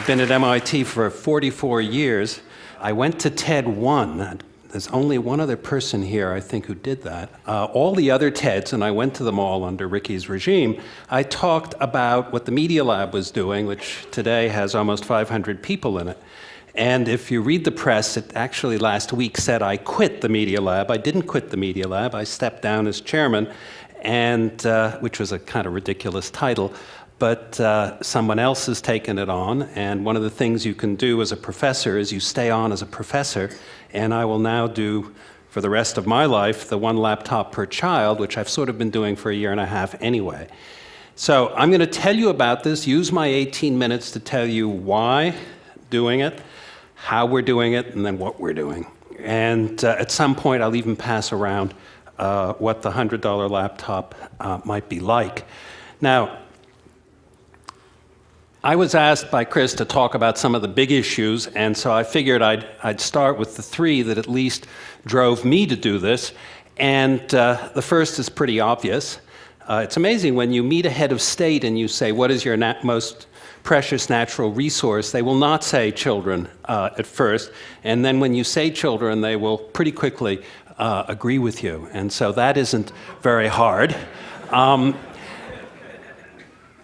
I've been at MIT for 44 years. I went to TED 1. There's only one other person here, I think, who did that. All the other TEDs, and I went to them all under Ricky's regime, I talked about what the Media Lab was doing, which today has almost 500 people in it. And if you read the press, it actually last week said I quit the Media Lab. I didn't quit the Media Lab. I stepped down as chairman, and which was a kind of ridiculous title. But someone else has taken it on, and one of the things you can do as a professor is you stay on as a professor, and I will now do, for the rest of my life, the one laptop per child, which I've sort of been doing for a year and a half anyway. So I'm going to tell you about this, use my 18 minutes to tell you why doing it, how we're doing it, and then what we're doing. And at some point, I'll even pass around what the $100 laptop might be like. Now, I was asked by Chris to talk about some of the big issues, and so I figured I'd start with the three that at least drove me to do this. And the first is pretty obvious. It's amazing when you meet a head of state and you say, what is your most precious natural resource? They will not say children at first, and then when you say children, they will pretty quickly agree with you. And so that isn't very hard.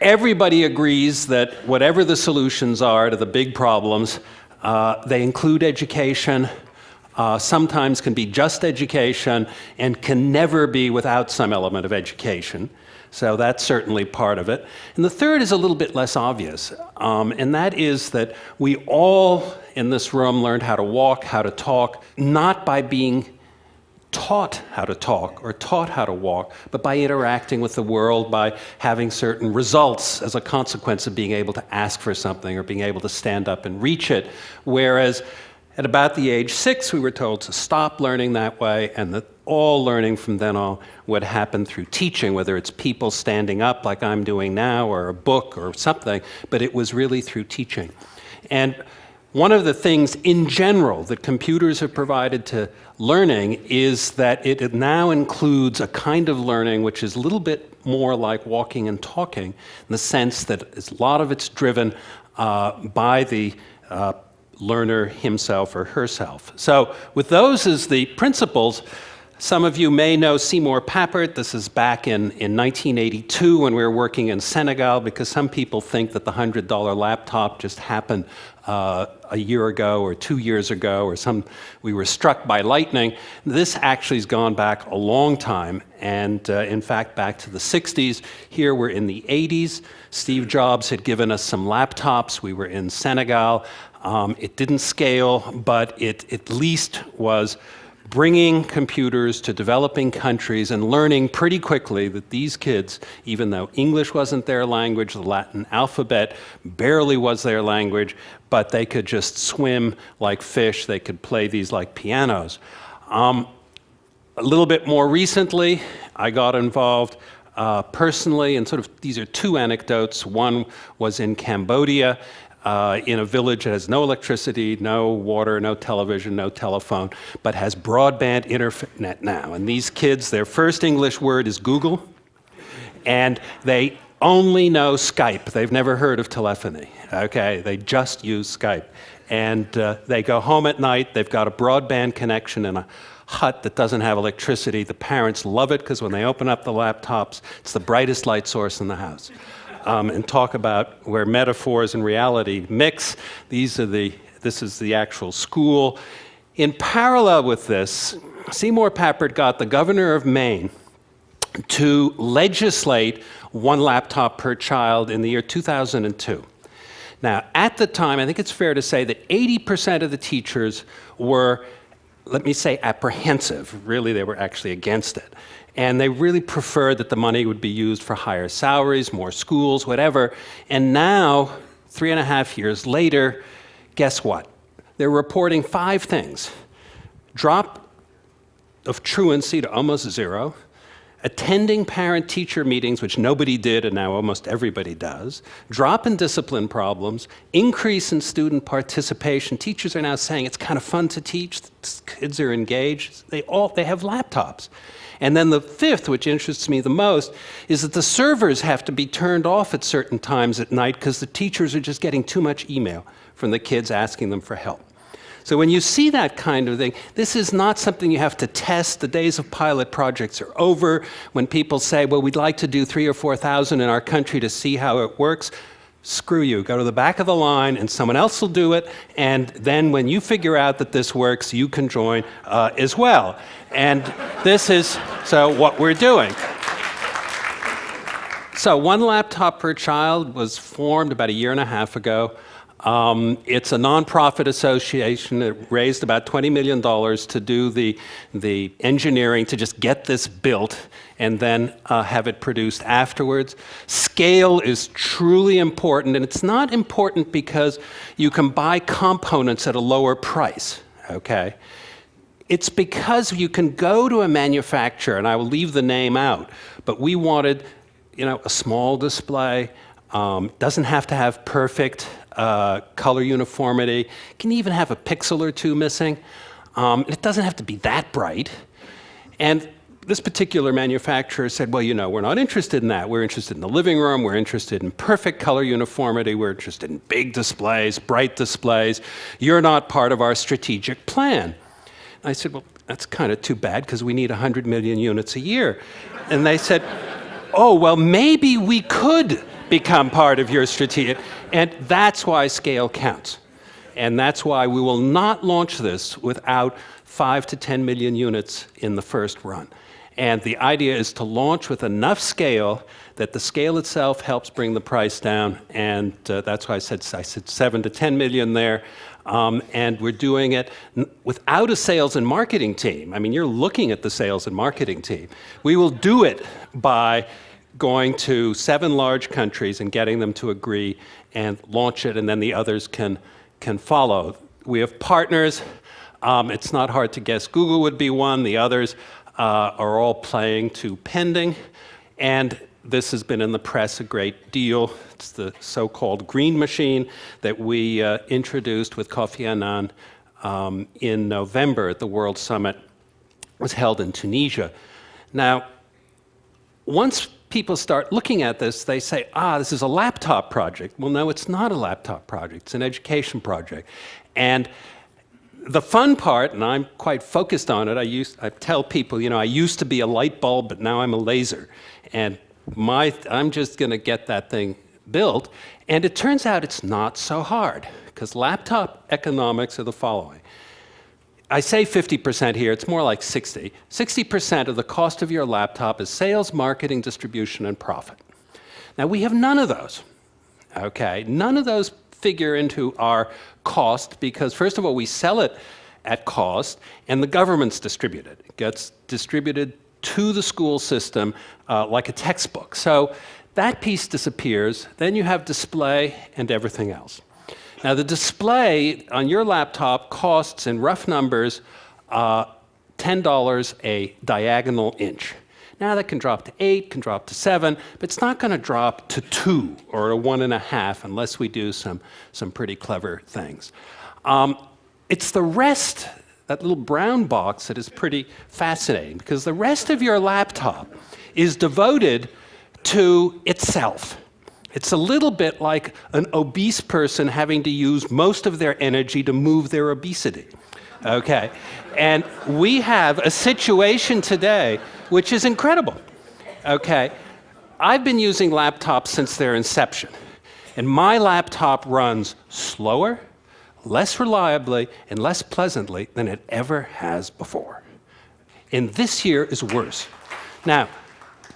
Everybody agrees that whatever the solutions are to the big problems, they include education, sometimes can be just education, and can never be without some element of education. So that's certainly part of it. And the third is a little bit less obvious, and that is that we all in this room learned how to walk, how to talk, not by being taught how to talk or taught how to walk, but by interacting with the world, by having certain results as a consequence of being able to ask for something or being able to stand up and reach it. Whereas at about the age 6, we were told to stop learning that way, and that all learning from then on would happen through teaching, whether it's people standing up like I'm doing now or a book or something, but it was really through teaching. And one of the things in general that computers have provided to learning is that it now includes a kind of learning which is a little bit more like walking and talking, in the sense that a lot of it's driven by the learner himself or herself. So with those as the principles, some of you may know Seymour Papert. This is back in 1982 when we were working in Senegal, because some people think that the $100 laptop just happened a year ago or 2 years ago, or we were struck by lightning. This actually has gone back a long time, and in fact back to the 60s. Here we're in the 80s. Steve Jobs had given us some laptops. We were in Senegal. It didn't scale, but it at least was bringing computers to developing countries and learning pretty quickly that these kids, even though English wasn't their language, the Latin alphabet barely was their language, but they could just swim like fish, they could play these like pianos. A little bit more recently, I got involved personally, and sort of these are two anecdotes. One was in Cambodia, in a village that has no electricity, no water, no television, no telephone, but has broadband internet now. And these kids, their first English word is Google, and they only know Skype. They've never heard of telephony, okay? They just use Skype. And they go home at night, they've got a broadband connection in a hut that doesn't have electricity. The parents love it because when they open up the laptops, it's the brightest light source in the house. And talk about where metaphors and reality mix. This is the actual school. In parallel with this, Seymour Papert got the governor of Maine to legislate one laptop per child in the year 2002. Now, at the time, I think it's fair to say that 80% of the teachers were, let me say, apprehensive. Really, they were actually against it. And they really preferred that the money would be used for higher salaries, more schools, whatever. And now, 3.5 years later, guess what? They're reporting 5 things. Drop of truancy to almost zero, attending parent-teacher meetings, which nobody did and now almost everybody does, drop in discipline problems, increase in student participation. Teachers are now saying it's kind of fun to teach, kids are engaged, they have laptops. And then the fifth, which interests me the most, is that the servers have to be turned off at certain times at night because the teachers are just getting too much email from the kids asking them for help. So when you see that kind of thing, this is not something you have to test. The days of pilot projects are over. When people say, well, we'd like to do 3,000 or 4,000 in our country to see how it works, screw you. Go to the back of the line and someone else will do it. And then when you figure out that this works, you can join as well. And this is what we're doing. So one laptop per child was formed about 1.5 years ago. It's a nonprofit association. It raised about $20 million to do the engineering to just get this built and then have it produced afterwards. Scale is truly important, and it's not important because you can buy components at a lower price, okay? It's because you can go to a manufacturer, and I will leave the name out, but we wanted, a small display, doesn't have to have perfect color uniformity. It can even have a pixel or two missing. It doesn't have to be that bright. And this particular manufacturer said, well, we're not interested in that. We're interested in the living room. We're interested in perfect color uniformity. We're interested in big displays, bright displays. You're not part of our strategic plan. And I said, well, that's kind of too bad because we need 100 million units a year. And they said, oh, well, maybe we could become part of your strategic. And that's why scale counts. And that's why we will not launch this without 5 to 10 million units in the first run. And the idea is to launch with enough scale that the scale itself helps bring the price down. And that's why I said 7 to 10 million there. And we're doing it without a sales and marketing team. I mean, you're looking at the sales and marketing team. We will do it by going to 7 large countries and getting them to agree and launch it, and then the others can follow. We have partners. It's not hard to guess. Google would be one. The others are all playing to pending. And this has been in the press a great deal. It's the so-called green machine that we introduced with Kofi Annan in November at the World Summit. It was held in Tunisia. Now, once people start looking at this, they say, this is a laptop project. Well, no, it's not a laptop project. It's an education project. And the fun part, and I'm quite focused on it, I tell people, I used to be a light bulb, but now I'm a laser. And I'm just going to get that thing built. And it turns out it's not so hard, because laptop economics are the following. I say 50% here, it's more like 60. 60% of the cost of your laptop is sales, marketing, distribution, and profit. Now, we have none of those, okay? None of those figure into our cost because, first of all, we sell it at cost, and the government's distribute it. It gets distributed to the school system like a textbook. So that piece disappears. Then you have display and everything else. Now, the display on your laptop costs, in rough numbers, $10 a diagonal inch. Now, that can drop to 8, can drop to 7, but it's not going to drop to 2 or to 1.5 unless we do some pretty clever things. It's the rest, that little brown box, that is pretty fascinating, because the rest of your laptop is devoted to itself. It's a little bit like an obese person having to use most of their energy to move their obesity, okay? And we have a situation today which is incredible, okay? I've been using laptops since their inception, and my laptop runs slower, less reliably, and less pleasantly than it ever has before. And this year is worse. Now,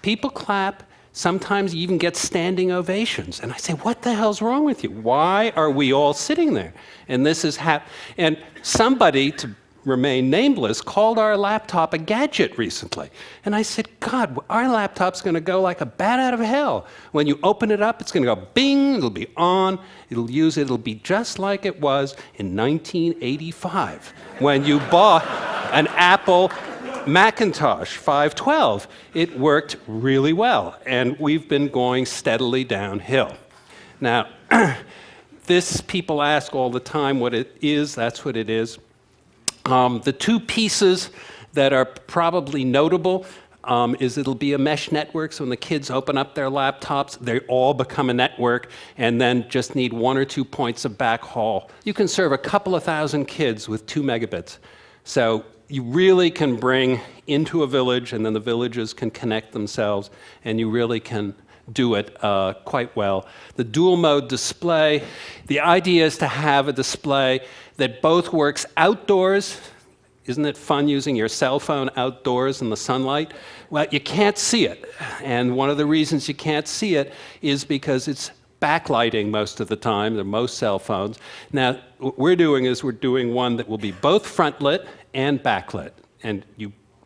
people clap. Sometimes you even get standing ovations. And I say, what the hell's wrong with you? Why are we all sitting there? And this is and somebody, to remain nameless, called our laptop a gadget recently. And I said, God, our laptop's going to go like a bat out of hell. When you open it up, it's going to go bing, it'll be on, it'll be just like it was in 1985 when you bought an Apple Macintosh 512, it worked really well, and we've been going steadily downhill. Now, this people ask all the time what it is, that's what it is. The two pieces that are probably notable is it'll be a mesh network, so when the kids open up their laptops, they all become a network and then just need 1 or 2 points of backhaul. You can serve a couple of thousand kids with 2 megabits. So you really can bring into a village, and then the villages can connect themselves, and you really can do it quite well. The dual mode display, the idea is to have a display that both works outdoors. Isn't it fun using your cell phone outdoors in the sunlight? Well, you can't see it. And one of the reasons you can't see it is because it's backlighting most of the time, than most cell phones. Now, what we're doing is we're doing one that will be both front lit and backlit. And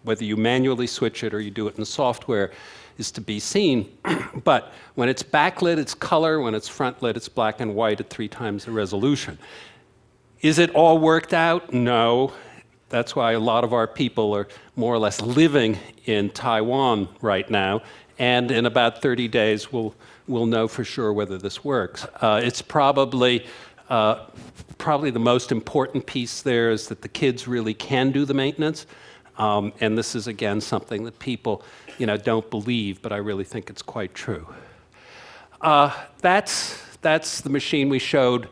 whether you manually switch it or you do it in software is to be seen. But when it's backlit, it's color. When it's front lit, it's black and white at 3 times the resolution. Is it all worked out? No. That's why a lot of our people are more or less living in Taiwan right now, and in about 30 days we'll know for sure whether this works. It's probably the most important piece there is that the kids really can do the maintenance, and this is again something that people don't believe, but I really think it's quite true. That's the machine we showed.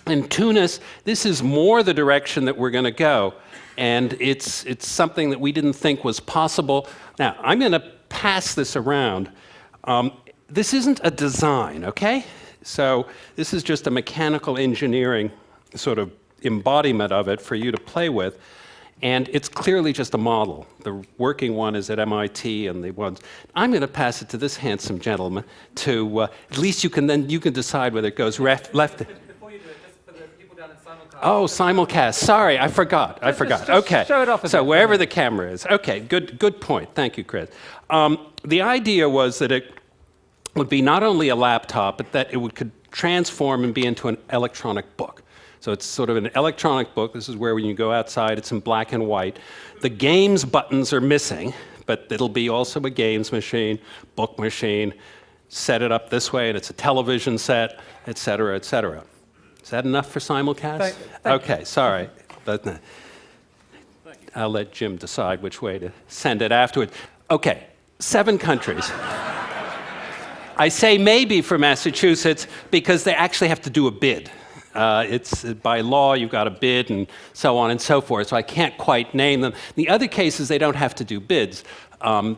In Tunis, this is more the direction that we're going to go, and it's something that we didn't think was possible. Now, I'm going to pass this around. This isn't a design, okay? So this is just a mechanical engineering sort of embodiment of it for you to play with, and it's clearly just a model. The working one is at MIT, and the ones. I'm going to pass it to this handsome gentleman to, at least you can decide whether it goes left. Oh, simulcast. Sorry, I forgot. Just okay. Show it off so wherever the camera is. Okay, good point. Thank you, Chris. The idea was that it would be not only a laptop, but that it could transform and be into an electronic book. So it's sort of an electronic book. This is where when you go outside, it's in black and white. The games buttons are missing, but it'll be also a games machine, book machine. Set it up this way, and it's a television set, et cetera, et cetera. Is that enough for simulcast? Okay, sorry. But I'll let Jim decide which way to send it afterward. Okay, 7 countries. I say maybe for Massachusetts because they actually have to do a bid. It's by law, you've got to bid and so on and so forth, so I can't quite name them. In the other cases, they don't have to do bids.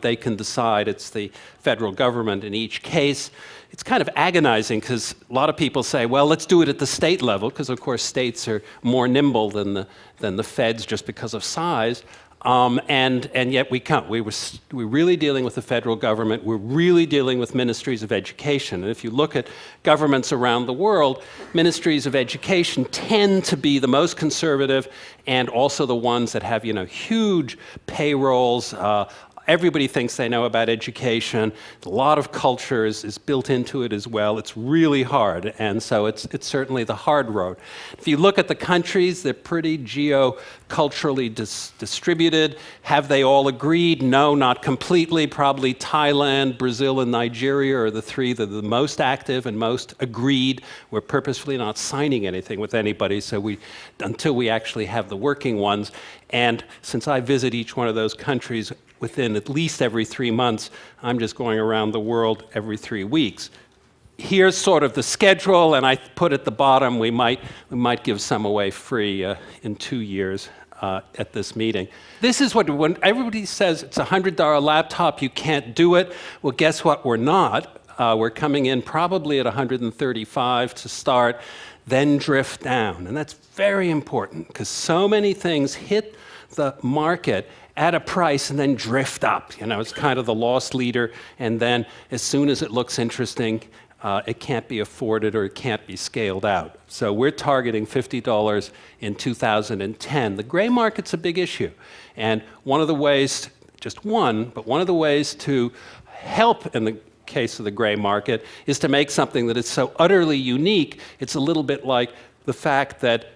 They can decide. It's the federal government in each case. It's kind of agonizing because a lot of people say, well, let's do it at the state level, because of course states are more nimble than the feds just because of size. And yet we can't. We're really dealing with the federal government. We're really dealing with ministries of education. And if you look at governments around the world, ministries of education tend to be the most conservative and also the ones that have, huge payrolls. Everybody thinks they know about education. A lot of culture is built into it as well. It's really hard, and so it's certainly the hard road. If you look at the countries, they're pretty geo-culturally distributed. Have they all agreed? No, not completely. Probably Thailand, Brazil, and Nigeria are the 3 that are the most active and most agreed. We're purposefully not signing anything with anybody, so until we actually have the working ones. And since I visit each one of those countries within at least every 3 months, I'm just going around the world every 3 weeks. Here's sort of the schedule, and I put at the bottom, we might give some away free in 2 years at this meeting. This is when everybody says it's a $100 laptop, you can't do it. Well, guess what? We're not. We're coming in probably at $135 to start, then drift down. And that's very important because so many things hit the market at a price and then drift up. It's kind of the lost leader, and then as soon as it looks interesting, it can't be afforded or it can't be scaled out. So we're targeting $50 in 2010. The gray market's a big issue, and one of the ways, just one, but one of the ways to help in the case of the gray market is to make something that is so utterly unique, it's a little bit like the fact that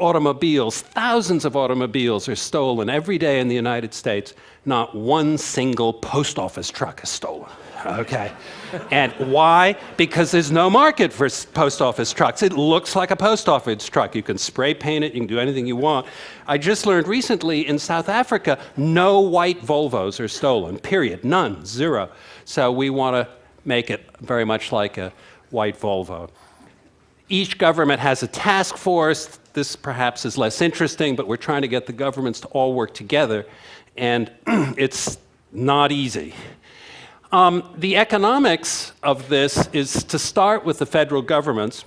automobiles, thousands of automobiles are stolen every day in the United States. Not one single post office truck is stolen, okay? And why? Because there's no market for post office trucks. It looks like a post office truck. You can spray paint it, you can do anything you want. I just learned recently in South Africa, no white Volvos are stolen, period, none, zero. So we want to make it very much like a white Volvo. Each government has a task force. This perhaps is less interesting, but we're trying to get the governments to all work together, and it's not easy. The economics of this is to start with the federal governments,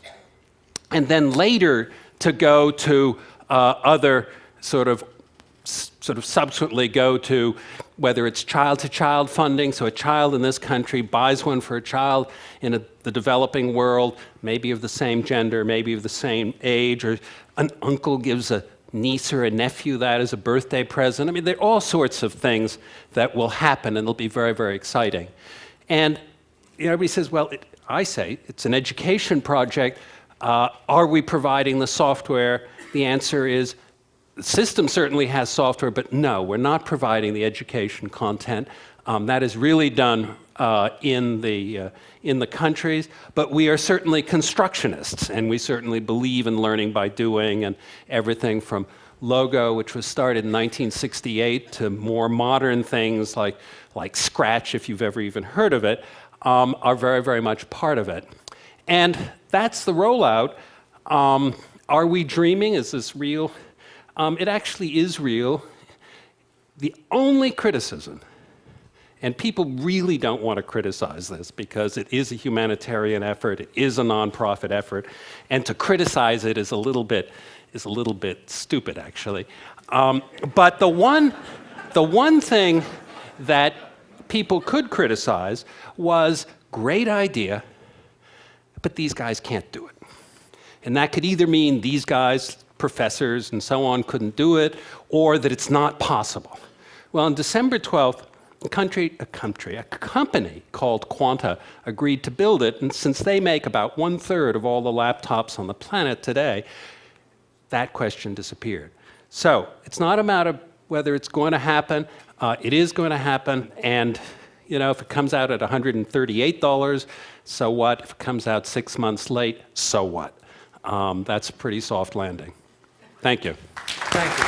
and then later to go to other sort of subsequently go to whether it's child-to-child funding, so a child in this country buys one for a child in the developing world, maybe of the same gender, maybe of the same age, or an uncle gives a niece or a nephew that as a birthday present. I mean, there are all sorts of things that will happen, and they'll be very, very exciting. And everybody says, well, I say, it's an education project. Are we providing the software? The answer is, the system certainly has software, but no, we're not providing the education content. That is really done in the countries, but we are certainly constructionists, and we certainly believe in learning by doing, and everything from Logo, which was started in 1968, to more modern things like Scratch, if you've ever even heard of it, are very, very much part of it. And that's the rollout. Are we dreaming? Is this real? It actually is real. The only criticism, and people really don't want to criticize this because it is a humanitarian effort, it is a nonprofit effort, and to criticize it is a little bit stupid, actually. But the one thing that people could criticize was, great idea, but these guys can't do it. And that could either mean these guys, professors and so on, couldn't do it, or that it's not possible. Well, on December 12th, a company called Quanta agreed to build it, and since they make about 1/3 of all the laptops on the planet today, that question disappeared. So it's not a matter of whether it's going to happen. It is going to happen, and if it comes out at $138, so what? If it comes out 6 months late, so what? That's a pretty soft landing. Thank you. Thank you.